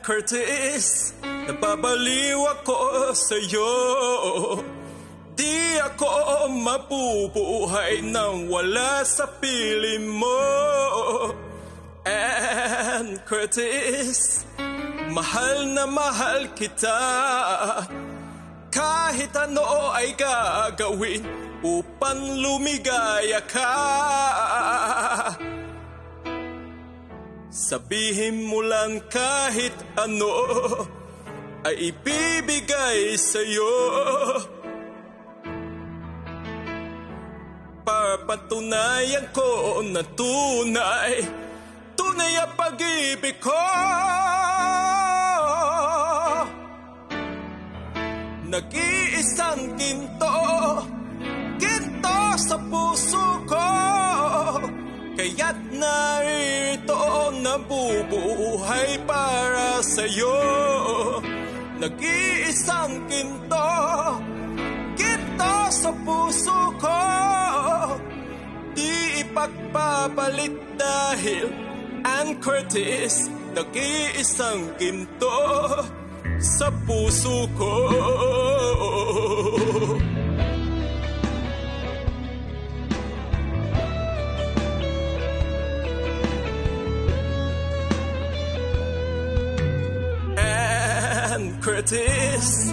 Curtis, napabaliw ako sa'yo. Di ako mabubuhay nang wala sa piling mo. And Curtis, mahal na mahal kita. Kahit ano ay gagawin upang lumigaya ka. Sabihin mo lang kahit ano ay ibibigay sa'yo. Papatunayan ko na tunay ang pag-ibig ko. Nag-iisang ginto sa puso ko. Kaya't narito nabubuhay para sa'yo. Nag-iisang ginto sa puso ko. Di ipagpapalit dahil Ann Curtis, nag-iisang ginto sa puso ko. Ann Curtis,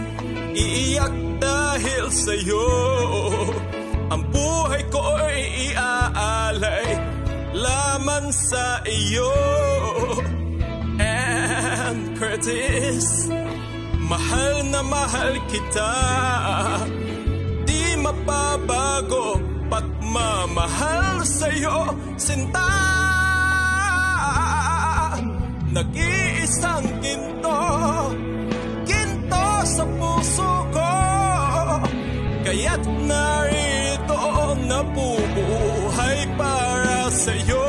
iiyak dahil sa'yo. Ang buhay ko ay iaalay laman sa iyo. Ann Curtis, mahal na mahal kita. Di mababago pagmamahal sa'yo, sinta. Nag-iisang ginto sa puso ko. Kaya't narito nabubuhay para sa'yo.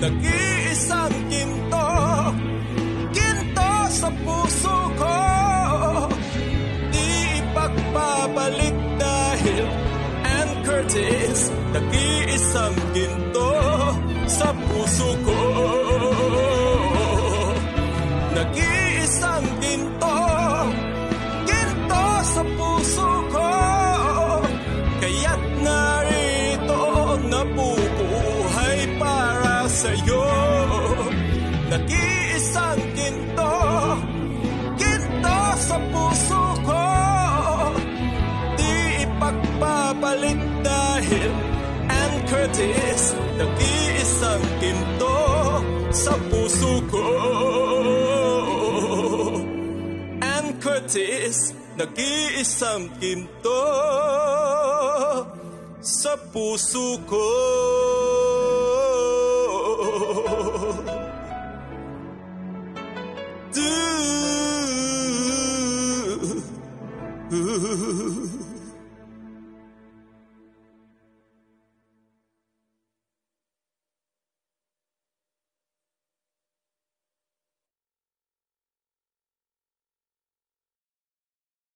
Nag-iisang ginto sa puso ko. Di ipagpapalit dahil Ann Curtis, nag-iisang ginto sa puso ko. Nag-iisang ginto sa puso ko. Kaya't narito nabubuhay para sa'yo. Nag-iisang ginto sa puso ko. Di ipagpapalit dahil Ann Curtis, nag-iisang ginto sa puso ko. Ann Curtis, nag-iisang ginto sa puso ko. Do